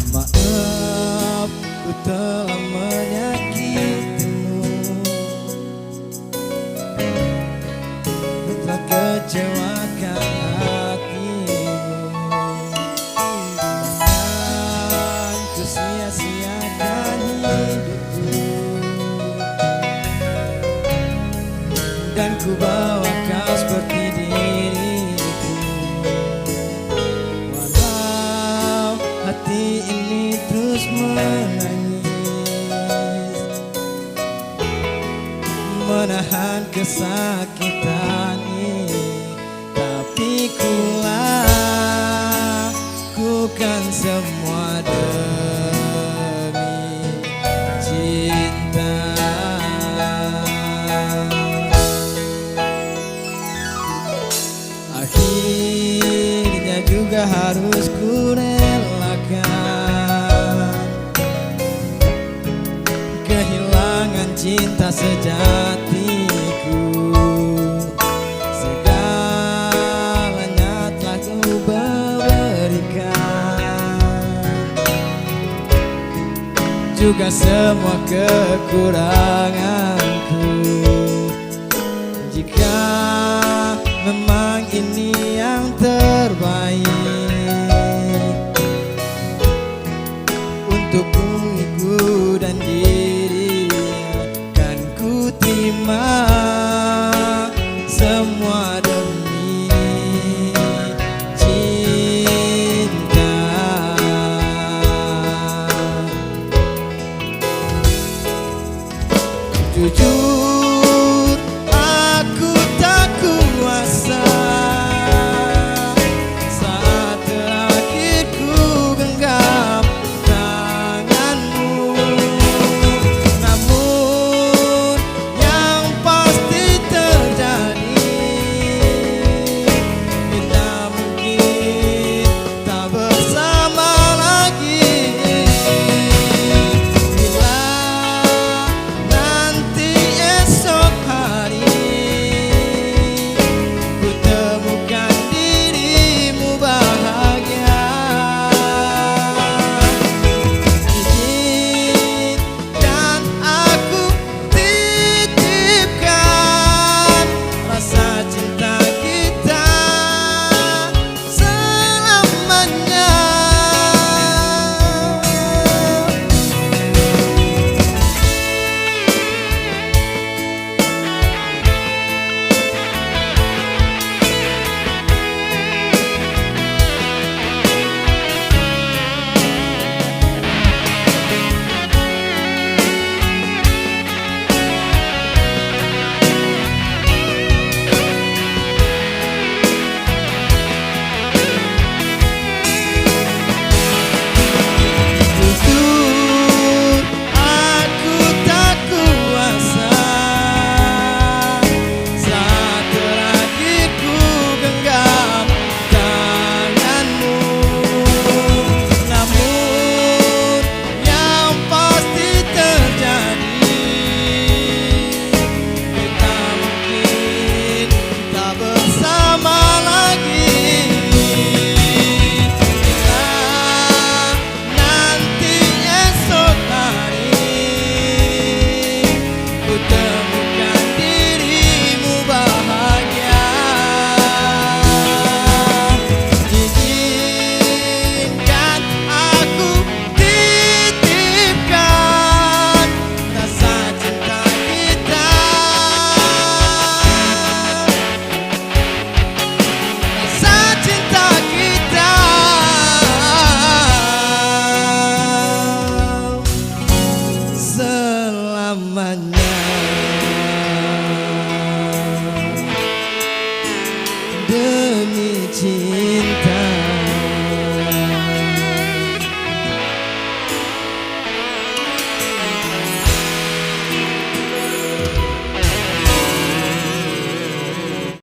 Maaf, ku telah menyakitimu, ku telah kecewakan hatimu. Bahkan ku sia-siakan hidupku, dan ku bawa kau seperti diriku. Walau hati ini terus menangis, menahan kesakitan ini, tapi ku lakukan semua demi cinta. Akhirnya juga harus ku relakan kehilangan cinta sejatiku. Segalanya telah ku berikan, juga semua kekuranganku. Jika memang ini yang terbaik untukku dan dirinya, kan ku terima semua demi cinta. Jujur, aku tak kuasa saat terakhir ku genggam tanganmu. Namun yang pasti terjadi, kita mungkin tak bersama lagi. Bila nanti esok hari ku temukan dirimu bahagia, izinkan aku titipkan rasa cinta kita selamanya. Jujur, aku tak kuasa saat terakhir ku genggam tanganmu. Namun yang pasti terjadi, kita mungkin tak bersama lagi. Bila nanti esok hari ku temukan dirimu bahagia, izinkan aku titipkan rasa cinta kita, rasa cinta kita selamanya. Demi cinta.